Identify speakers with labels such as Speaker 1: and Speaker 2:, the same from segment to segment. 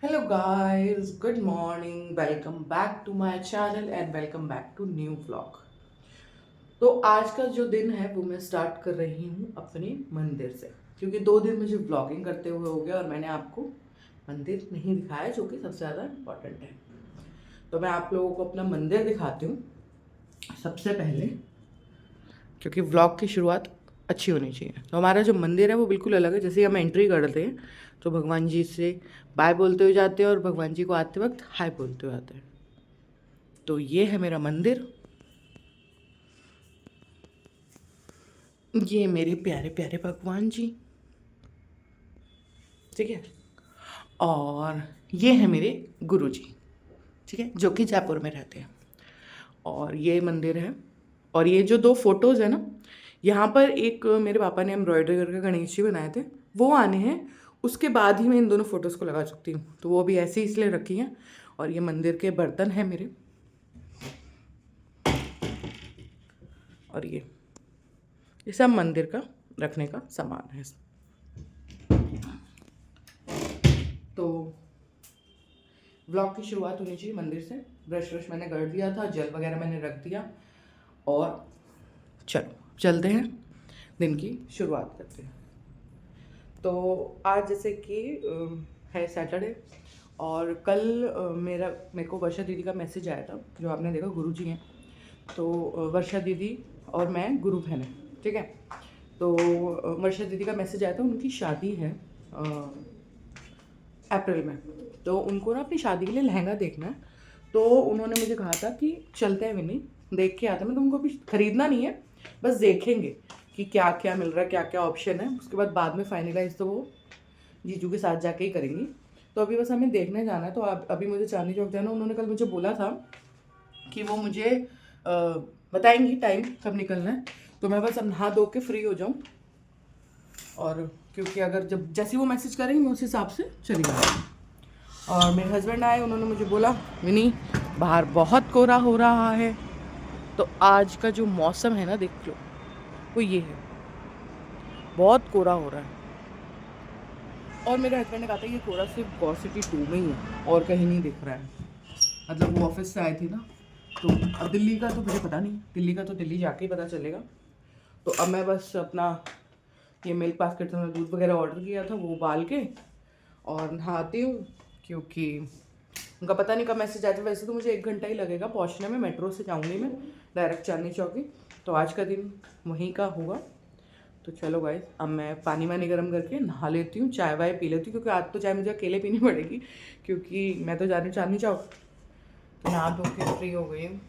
Speaker 1: Hello guys, good morning. Welcome back to my channel and welcome back to new vlog. तो आज का जो दिन है वो मैं स्टार्ट कर रही हूँ अपने मंदिर से, क्योंकि 2 दिन मुझे व्लॉगिंग करते हुए हो गया और मैंने आपको मंदिर नहीं दिखाया, जो कि सबसे ज़्यादा इम्पोर्टेंट है। तो मैं आप लोगों को अपना मंदिर दिखाती हूँ सबसे पहले, क्योंकि व्लॉग की शुरुआत अच्छी होनी चाहिए। तो हमारा जो मंदिर है वो बिल्कुल अलग है। जैसे ही हम एंट्री करते हैं तो भगवान जी से बाय बोलते हुए जाते हैं और भगवान जी को आते वक्त हाय बोलते हुए आते हैं। तो ये है मेरा मंदिर, ये मेरे प्यारे प्यारे भगवान जी, ठीक है। और ये है मेरे गुरु जी, ठीक है, जो कि जयपुर में रहते हैं। और ये मंदिर है। और ये जो 2 फोटोज़ है ना, यहाँ पर एक मेरे पापा ने एम्ब्रॉयडरी करके गणेश जी बनाए थे, वो आने हैं। उसके बाद ही मैं इन दोनों फोटोज़ को लगा सकती हूँ, तो वो भी ऐसे ही इसलिए रखी हैं। और ये मंदिर के बर्तन हैं मेरे। और ये सब मंदिर का रखने का सामान है। तो व्लॉग की शुरुआत होनी चाहिए मंदिर से। ब्रश व्रश मैंने कर दिया था, जल वगैरह मैंने रख दिया, और चलो चलते हैं, दिन की शुरुआत करते हैं। तो आज जैसे कि है सैटरडे, और कल मेरे को वर्षा दीदी का मैसेज आया था, जो आपने देखा गुरु जी हैं। तो वर्षा दीदी और मैं गुरु बहन है, ठीक है। तो वर्षा दीदी का मैसेज आया था, उनकी शादी है अप्रैल में। तो उनको ना अपनी शादी के लिए लहंगा देखना है। तो उन्होंने मुझे कहा था कि चलते हैं विनी, देख के आते हैं। मैं तुमको अभी खरीदना नहीं है, बस देखेंगे कि क्या क्या मिल रहा है, क्या क्या ऑप्शन है। उसके बाद में फाइनलाइज तो वो जीजू के साथ जाके ही करेंगी। तो अभी बस हमें देखने जाना है। तो अभी मुझे चांदनी चौक जाना। उन्होंने कल मुझे बोला था कि वो मुझे बताएंगी टाइम कब निकलना है। तो मैं बस अब नहा धो के फ्री हो जाऊँ, और क्योंकि अगर जब जैसे वो मैसेज करेंगे मैं उस हिसाब से चली जाऊँगी। और मेरे हस्बैंड आए, उन्होंने मुझे बोला विनी बाहर बहुत कोहरा हो रहा है। तो आज का जो मौसम है ना, देख लो, वो ये है, बहुत कोहरा हो रहा है। और मेरे हस्बैंड ने कहा था ये कोहरा सिर्फ गौ सिटी 2 में ही है और कहीं नहीं दिख रहा है। मतलब वो ऑफिस से आए थे ना, तो अब दिल्ली का तो मुझे पता नहीं, दिल्ली का तो दिल्ली जाके ही पता चलेगा। तो अब मैं बस अपना ये मिल्क बास्केट से मैंने दूध वगैरह ऑर्डर किया था, वो उबाल के और नहाती हूँ, क्योंकि उनका पता नहीं कब मैसेज आया था। वैसे तो मुझे 1 घंटा ही लगेगा पहुँचने में, मेट्रो से जाऊँगी मैं डायरेक्ट चांदनी चौकी। तो आज का दिन वहीं का होगा। तो चलो गाइस, अब मैं पानी वानी गर्म करके नहा लेती हूँ, चाय वाय पी लेती हूँ, क्योंकि आज तो चाय मुझे अकेले पीनी पड़ेगी, क्योंकि मैं तो जा रही हूँ चांदनी चौक। तो नहा धो के फ्री हो गई हूँ,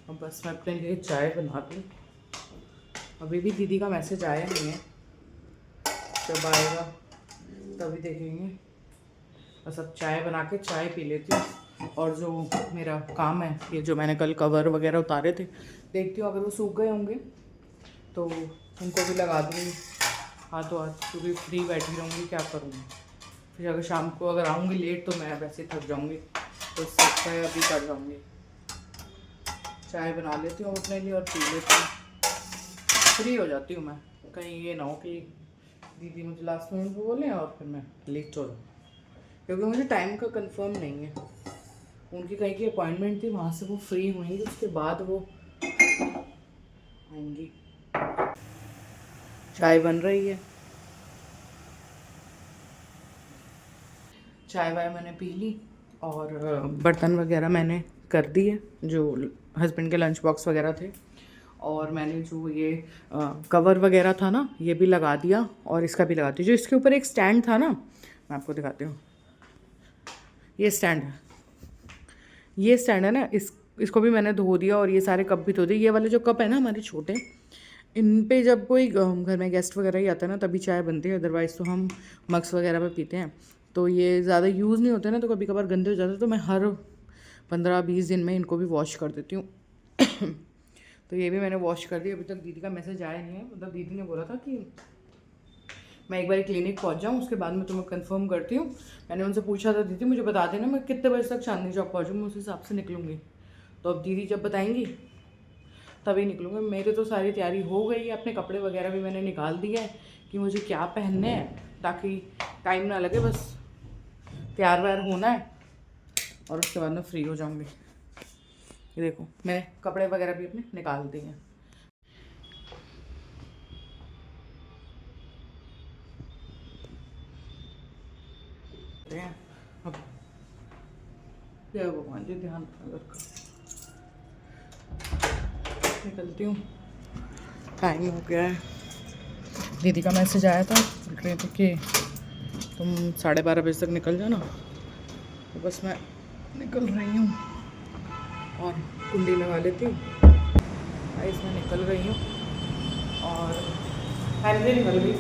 Speaker 1: अब बस मैं अपने लिए चाय बनाती हूँ। अभी भी दीदी का मैसेज आया नहीं है, जब आएगा तभी देखेंगे। बस अब चाय बना के चाय पी लेती हूँ। और जो मेरा काम है, ये जो मैंने कल कवर वगैरह उतारे थे, देखती हूँ अगर वो सूख गए होंगे तो उनको भी लगा दूँगी हाथों हाथ, क्योंकि फ्री बैठी रहूँगी, क्या करूँगी। फिर अगर शाम को अगर आऊँगी लेट तो मैं वैसे थक जाऊँगी, तो इससे अच्छा है अभी कर जाऊँगी। चाय बना लेती हूँ अपने लिए और पी लेती हूँ, फ्री हो जाती हूँ मैं। कहीं ये ना हो कि दीदी मुझे लास्ट मिनट में बोलें और फिर मैं लेट हो जाऊँ, क्योंकि मुझे टाइम का कंफर्म नहीं है। उनकी कहीं की अपॉइंटमेंट थी, वहाँ से वो फ्री हुई, उसके बाद वो आएंगी। चाय बन रही है, चाय वाय मैंने पी ली, और बर्तन वगैरह मैंने कर दिए, जो हस्बैंड के लंच बॉक्स वगैरह थे। और मैंने जो ये कवर वगैरह था ना, ये भी लगा दिया, और इसका भी लगा दिया। जो इसके ऊपर एक स्टैंड था ना, मैं आपको दिखाती हूँ, ये स्टैंड है, ये स्टैंड है ना, इसको भी मैंने धो दिया, और ये सारे कप भी धो दिए। ये वाले जो कप है ना हमारे छोटे, इन पे जब कोई घर में गेस्ट वगैरह ही आता है ना तभी चाय बनती है, अदरवाइज़ तो हम मग्स वगैरह में पीते हैं। तो ये ज़्यादा यूज़ नहीं होते ना, तो कभी कभार गंदे हो जाते हैं, तो मैं हर 15-20 दिन में इनको भी वॉश कर देती हूँ। तो ये भी मैंने वॉश कर दिया। अभी तक दीदी का मैसेज आया नहीं है, मतलब दीदी ने बोला था कि मैं एक बार क्लिनिक पहुंच जाऊँ, उसके बाद मैं तुम्हें कंफर्म करती हूँ। मैंने उनसे पूछा था दीदी मुझे बता देना मैं कितने बजे तक चांदनी चौक पहुँचूँ, मैं उस हिसाब से निकलूँगी। तो अब दीदी जब बताएंगी तभी निकलूँगी। मेरे तो सारी तैयारी हो गई है, अपने कपड़े वगैरह भी मैंने निकाल दिए हैं कि मुझे क्या पहनने हैं, ताकि टाइम ना लगे, बस तैयार व्यार होना है और उसके बाद मैं फ्री हो जाऊँगी। ये देखो मैंने कपड़े वगैरह भी अपने निकाल दिए हैं। अब जय भगवान जी, ध्यान रखा। निकलती हूँ, टाइम हो गया है। दीदी का मैसेज आया था, बोल रहे थे कि तुम 12:30 बजे तक निकल जाना। तो बस मैं निकल रही हूँ और कुंडी लगा लेती हूँ। इसमें निकल रही हूँ और फाइनली निकल गई।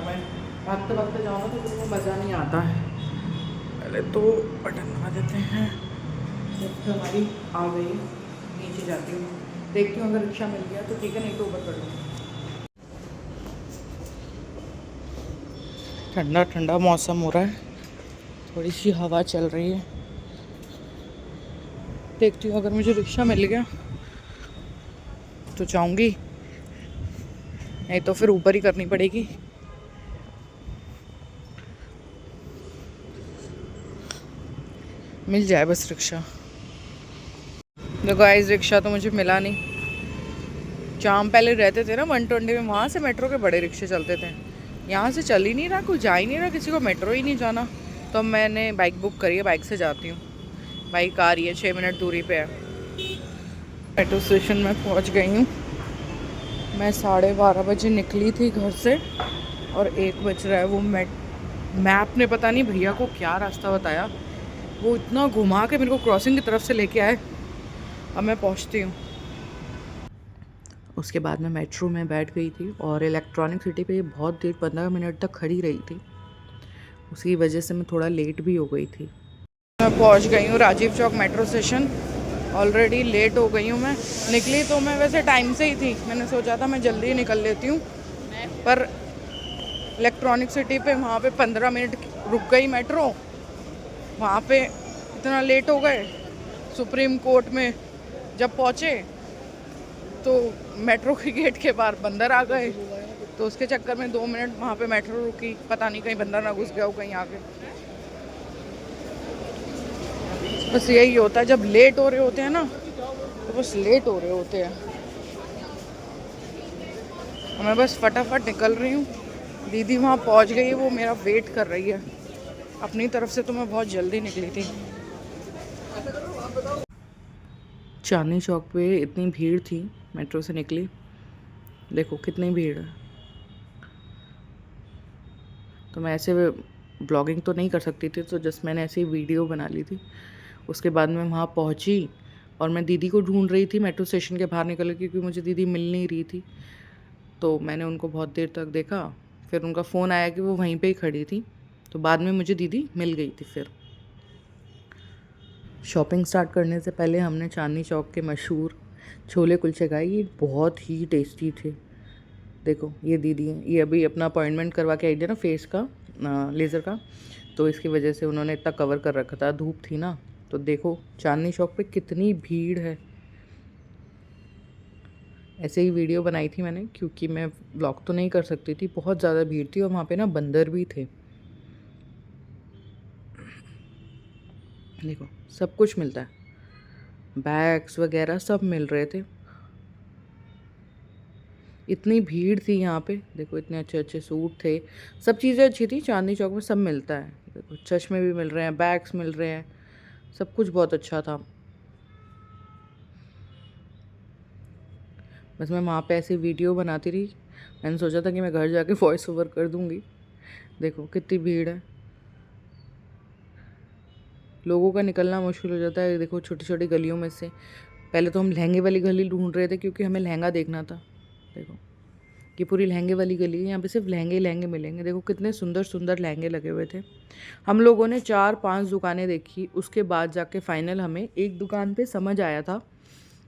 Speaker 1: मैं भागते भागते जाऊँ तो फिर वो मज़ा नहीं आता है। पहले तो बटन दबा देते हैं। जब हमारी आ गई, नीचे जाती हूँ, देखती हूँ अगर रिक्शा मिल गया तो ठीक है, नहीं तो ऊपर कर लूँगी। ठंडा ठंडा मौसम हो रहा है, थोड़ी सी हवा चल रही है। देखती हूँ अगर मुझे रिक्शा मिल गया तो जाऊँगी, नहीं तो फिर ऊपर ही करनी पड़ेगी। मिल जाए बस रिक्शा। देखो गाइस, रिक्शा तो मुझे मिला नहीं। जहाँ हम पहले रहते थे ना 120 में, वहाँ से मेट्रो के बड़े रिक्शे चलते थे। यहाँ से चल ही नहीं रहा, कुछ जा ही नहीं रहा, किसी को मेट्रो ही नहीं जाना। तो मैंने बाइक बुक करी है, बाइक से जाती हूँ। बाइक आ रही है, 6 मिनट दूरी पे है। मेट्रो स्टेशन में पहुँच गई हूँ। मैं 12:30 बजे निकली थी घर से और 1 बज रहा है। वो मैप ने पता नहीं भैया को क्या रास्ता बताया, वो इतना घुमा के मेरे को क्रॉसिंग की तरफ से लेके आए। अब मैं पहुँचती हूँ। उसके बाद मैं मेट्रो में बैठ गई थी और इलेक्ट्रॉनिक सिटी पे बहुत देर 15 मिनट तक खड़ी रही थी। उसकी वजह से मैं थोड़ा लेट भी हो गई थी। मैं पहुंच गई हूँ Rajiv Chowk metro station. Already late हो गई हूँ मैं। निकली तो मैं वैसे टाइम से ही थी, मैंने सोचा था मैं जल्दी ही निकल लेती हूँ, पर इलेक्ट्रॉनिक सिटी पे वहाँ पे 15 मिनट रुक गई मेट्रो। वहाँ पे इतना लेट हो गए। सुप्रीम कोर्ट में जब पहुँचे तो मेट्रो के गेट के बाहर बंदर आ गए, तो उसके चक्कर में 2 मिनट वहाँ पे मेट्रो रुकी। पता नहीं कहीं बंदर ना घुस गया हो कहीं आगे। बस यही होता है जब लेट हो रहे होते हैं ना, तो बस लेट हो रहे होते हैं। मैं बस फटाफट निकल रही हूँ। दीदी वहाँ पहुँच गई है, वो मेरा वेट कर रही है। अपनी तरफ से तो मैं बहुत जल्दी निकली थी। चांदनी चौक पे इतनी भीड़ थी, मेट्रो से निकली, देखो कितनी भीड़ है। तो मैं ऐसे ब्लॉगिंग तो नहीं कर सकती थी, तो जस्ट मैंने ऐसे ही वीडियो बना ली थी। उसके बाद मैं वहाँ पहुँची और मैं दीदी को ढूंढ रही थी मेट्रो स्टेशन के बाहर निकल, क्योंकि मुझे दीदी मिल नहीं रही थी। तो मैंने उनको बहुत देर तक देखा, फिर उनका फ़ोन आया कि वो वहीं पे ही खड़ी थी। तो बाद में मुझे दीदी मिल गई थी। फिर शॉपिंग स्टार्ट करने से पहले हमने चांदनी चौक के मशहूर छोले कुलचे खाए। ये बहुत ही टेस्टी थे। देखो ये दीदी हैं, ये अभी अपना अपॉइंटमेंट करवा के आई थी ना फेस का, लेज़र का, तो इसकी वजह से उन्होंने इतना कवर कर रखा था, धूप थी ना। तो देखो चांदनी चौक पे कितनी भीड़ है। ऐसे ही वीडियो बनाई थी मैंने, क्योंकि मैं व्लॉग तो नहीं कर सकती थी, बहुत ज़्यादा भीड़ थी और वहाँ पे ना बंदर भी थे। देखो सब कुछ मिलता है, बैग्स वगैरह सब मिल रहे थे। इतनी भीड़ थी यहाँ पे, देखो इतने अच्छे अच्छे सूट थे, सब चीज़ें अच्छी थी। चांदनी चौक में सब मिलता है, देखो चश्मे भी मिल रहे हैं, बैग्स मिल रहे हैं, सब कुछ बहुत अच्छा था। बस मैं वहाँ पे ऐसी वीडियो बनाती रही। मैंने सोचा था कि मैं घर जाके वॉइस ओवर कर दूँगी। देखो कितनी भीड़ है, लोगों का निकलना मुश्किल हो जाता है। देखो छोटी छोटी गलियों में से, पहले तो हम लहंगे वाली गली ढूंढ रहे थे क्योंकि हमें लहंगा देखना था। देखो ये पूरी लहंगे वाली गली है, यहाँ पे सिर्फ लहंगे लहंगे मिलेंगे। देखो कितने सुंदर सुंदर लहंगे लगे हुए थे। हम लोगों ने 4-5 दुकानें देखी, उसके बाद जाके फाइनल हमें एक दुकान पे समझ आया था,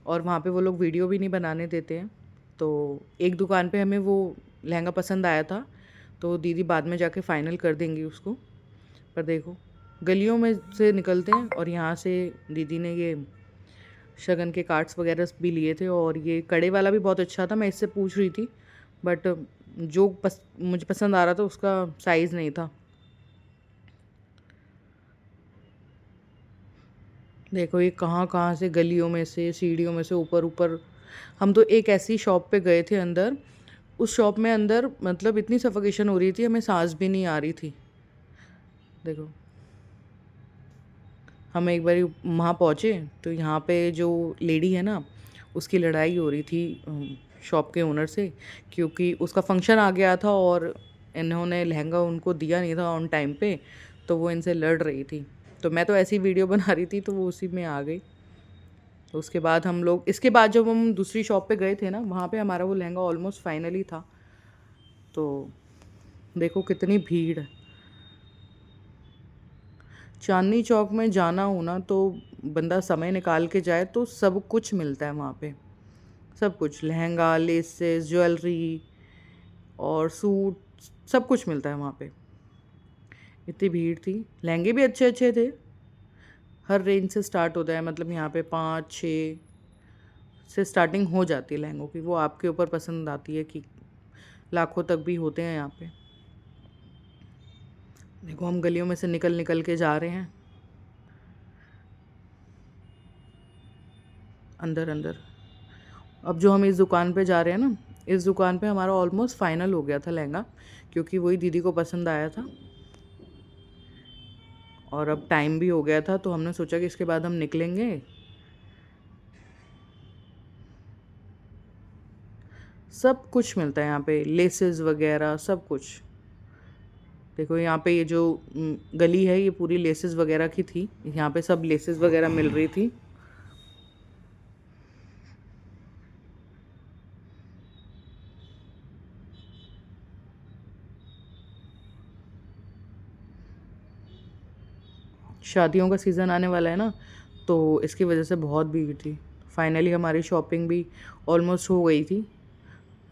Speaker 1: और वहाँ पे वो लोग वीडियो भी नहीं बनाने देते हैं। तो एक दुकान पे हमें वो लहंगा पसंद आया था, तो दीदी बाद में जाके फ़ाइनल कर देंगी उसको। पर देखो गलियों में से निकलते हैं, और यहाँ से दीदी ने ये शगन के कार्ड्स वगैरह भी लिए थे, और ये कड़े वाला भी बहुत अच्छा था। मैं इससे पूछ रही थी, बट जो मुझे पसंद आ रहा था उसका साइज़ नहीं था। देखो ये कहाँ कहाँ से गलियों में से सीढ़ियों में से ऊपर ऊपर। हम तो एक ऐसी शॉप पे गए थे अंदर, उस शॉप में अंदर मतलब इतनी सफोकेशन हो रही थी, हमें सांस भी नहीं आ रही थी। देखो हम एक बार वहाँ पहुँचे तो यहाँ पे जो लेडी है ना, उसकी लड़ाई हो रही थी शॉप के ओनर से, क्योंकि उसका फंक्शन आ गया था और इन्होंने लहंगा उनको दिया नहीं था ऑन टाइम पे, तो वो इनसे लड़ रही थी। तो मैं तो ऐसी वीडियो बना रही थी तो वो उसी में आ गई। तो उसके बाद हम लोग, इसके बाद जब हम दूसरी शॉप पे गए थे ना, वहाँ पे हमारा वो लहंगा ऑलमोस्ट फाइनली था। तो देखो कितनी भीड़ है। चांदनी चौक में जाना हो ना तो बंदा समय निकाल के जाए तो सब कुछ मिलता है वहाँ पे। सब कुछ, लहंगा, लेसेस, ज्वेलरी और सूट, सब कुछ मिलता है वहाँ पे। इतनी भीड़ थी। लहंगे भी अच्छे अच्छे थे, हर रेंज से स्टार्ट होता है, मतलब यहाँ पे 5-6 से स्टार्टिंग हो जाती है लहंगों की। वो आपके ऊपर पसंद आती है कि लाखों तक भी होते हैं यहाँ पे। देखो हम गलियों में से निकल निकल के जा रहे हैं अंदर अंदर। अब जो हम इस दुकान पे जा रहे हैं ना, इस दुकान पे हमारा ऑलमोस्ट फाइनल हो गया था लहंगा, क्योंकि वही दीदी को पसंद आया था और अब टाइम भी हो गया था, तो हमने सोचा कि इसके बाद हम निकलेंगे। सब कुछ मिलता है यहाँ पे, लेसेस वगैरह सब कुछ। देखो यहाँ पे ये जो गली है ये पूरी लेसेस वगैरह की थी, यहाँ पे सब लेसेस वगैरह मिल रही थी। शादियों का सीज़न आने वाला है ना, तो इसकी वजह से बहुत भीड़ थी। फाइनली हमारी शॉपिंग भी ऑलमोस्ट हो गई थी।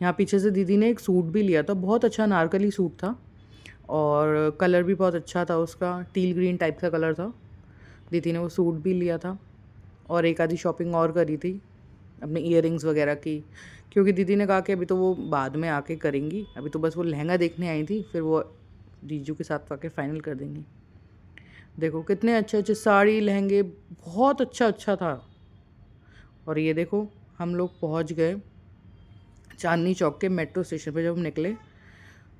Speaker 1: यहाँ पीछे से दीदी ने एक सूट भी लिया था, बहुत अच्छा नारकली सूट था और कलर भी बहुत अच्छा था उसका, टील ग्रीन टाइप का कलर था। दीदी ने वो सूट भी लिया था और एक आधी शॉपिंग और करी थी अपने ईयरिंग्स वगैरह की, क्योंकि दीदी ने कहा कि अभी तो वो बाद में आके करेंगी, अभी तो बस वो लहंगा देखने आई थी, फिर वो जीजू के साथ आके फाइनल कर देंगी। देखो कितने अच्छे अच्छे साड़ी लहंगे, बहुत अच्छा अच्छा था। और ये देखो हम लोग पहुंच गए चांदनी चौक के मेट्रो स्टेशन पे। जब हम निकले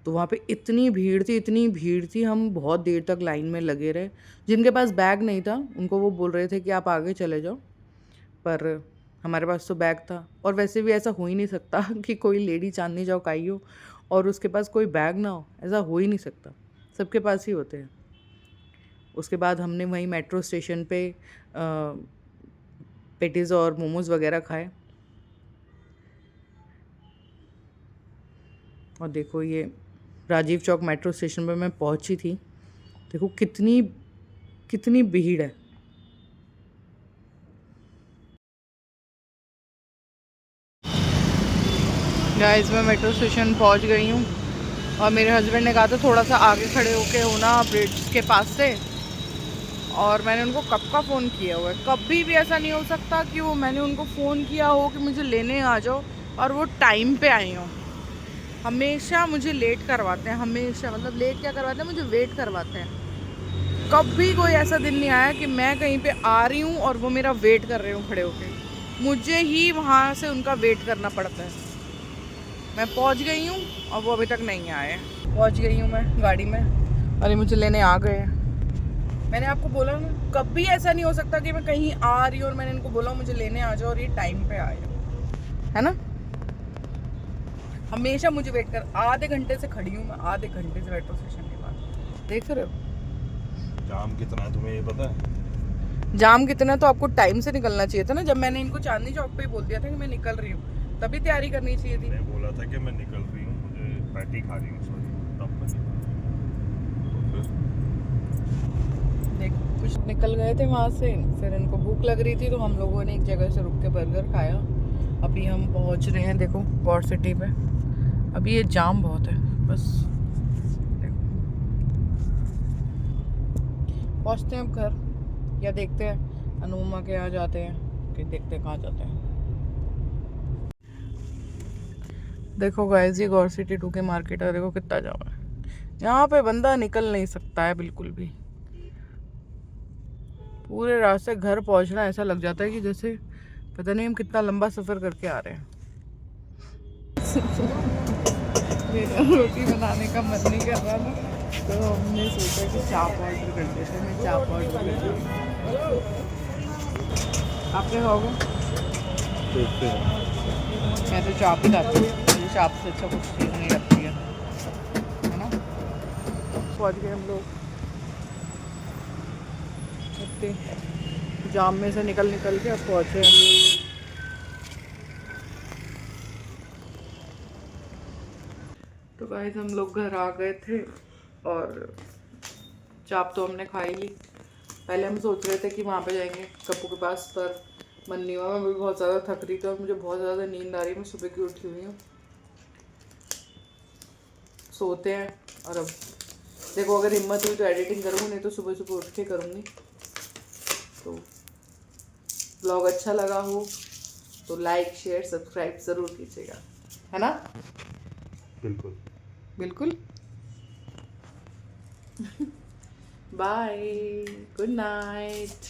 Speaker 1: तो वहाँ पे इतनी भीड़ थी, इतनी भीड़ थी, हम बहुत देर तक लाइन में लगे रहे। जिनके पास बैग नहीं था उनको वो बोल रहे थे कि आप आगे चले जाओ, पर हमारे पास तो बैग था। और वैसे भी ऐसा हो ही नहीं सकता कि कोई लेडी चांदनी चौक आई हो और उसके पास कोई बैग ना हो, ऐसा हो ही नहीं सकता, सबके पास ही होते हैं। उसके बाद हमने वहीं मेट्रो स्टेशन पे पेटीज़ और मोमोज़ वगैरह खाए। और देखो ये राजीव चौक मेट्रो स्टेशन पे मैं पहुंची थी। देखो कितनी कितनी भीड़ है। गाइस मैं मेट्रो स्टेशन पहुंच गई हूँ और मेरे हस्बैंड ने कहा था थोड़ा सा आगे खड़े होके होना ब्रिज के पास से, और मैंने उनको कब का फ़ोन किया हुआ है। कभी भी ऐसा नहीं हो सकता कि वो मैंने उनको फ़ोन किया हो कि मुझे लेने आ जाओ और वो टाइम पे आई हो। हमेशा मुझे लेट करवाते हैं, हमेशा, मतलब लेट क्या करवाते हैं, मुझे वेट करवाते हैं। कभी कोई ऐसा दिन नहीं आया कि मैं कहीं पे आ रही हूँ और वो मेरा वेट कर रहे हूँ खड़े होके। मुझे ही वहाँ से उनका वेट करना पड़ता है। मैं पहुँच गई हूँ और वो अभी तक नहीं आए। पहुँच गई हूँ मैं गाड़ी में और ये मुझे लेने आ गए हैं। मैंने आपको बोला ना, कभी ऐसा नहीं हो सकता कि मैं कहीं आ रही हूँ और मैंने इनको बोला मुझे लेने आ जाओ और ये टाइम पे आए, है ना। हमेशा मुझे वेट कर, आधे घंटे से खड़ी हूँ मैं, आधे घंटे से मेट्रो स्टेशन के पास। देख रहे हो
Speaker 2: जाम कितना है, तुम्हें ये पता है?
Speaker 1: जाम कितना? तो आपको टाइम से निकलना चाहिए था ना। जब मैंने इनको चांदनी चौक पे ही बोल दिया था कि मैं निकल रही हूँ, तभी तैयारी करनी चाहिए थी।
Speaker 2: मैं बोला था कि मैं निकल रही हूँ, मुझे पैटी खा रही हूँ, सॉरी, तब मैं निकल।
Speaker 1: देख कुछ निकल गए थे वहाँ से, फिर इनको भूख लग रही थी तो हम लोगों ने एक जगह से रुक के बर्गर खाया। अभी हम पहुँच रहे हैं देखो गौर सिटी पे। अभी ये जाम बहुत है, बस देखो पहुँचते हैं अब घर, या देखते हैं अनुमा के यहाँ जाते हैं कि देखते हैं कहाँ जाते हैं। देखो गाइस ये गौर सिटी 2 के मार्केट है, देखो कितना जाम है। यहाँ पे बंदा निकल नहीं सकता है बिल्कुल भी, पूरे रास्ते घर पहुंचना ऐसा लग जाता है कि जैसे पता नहीं हम कितना लंबा सफ़र करके आ रहे हैं। मेरा रोटी बनाने का मन नहीं कर रहा था, तो हमने सोचा कि चाप ऑर्डर कर देते हैं। मैं चाप ऑर्डर कर दी। आपने खाओगे?
Speaker 2: देखते हैं।
Speaker 1: मैं तो चाप ही खाती हूँ, मुझे चाप से अच्छा कुछ चीज़ नहीं लगती है ना। पहुँच गए हम लोग, इतने जाम में से निकल के अब पहुँचे हैं। तो गाइस हम लोग घर आ गए थे और चाप तो हमने खा ही ली। पहले हम सोच रहे थे कि वहाँ पे जाएंगे कप्पू के पास, पर मन नहीं हुआ। मैं भी बहुत ज़्यादा थक रही थी और मुझे बहुत ज़्यादा नींद आ रही है। मैं सुबह की उठी हुई हूँ। सोते हैं और अब देखो, अगर हिम्मत हुई तो एडिटिंग करूँगी, नहीं तो सुबह सुबह उठ के करूँगी। तो ब्लॉग अच्छा लगा हो तो लाइक शेयर सब्सक्राइब ज़रूर कीजिएगा, है ना?
Speaker 2: बिल्कुल
Speaker 1: बिल्कुल। Bye, good night.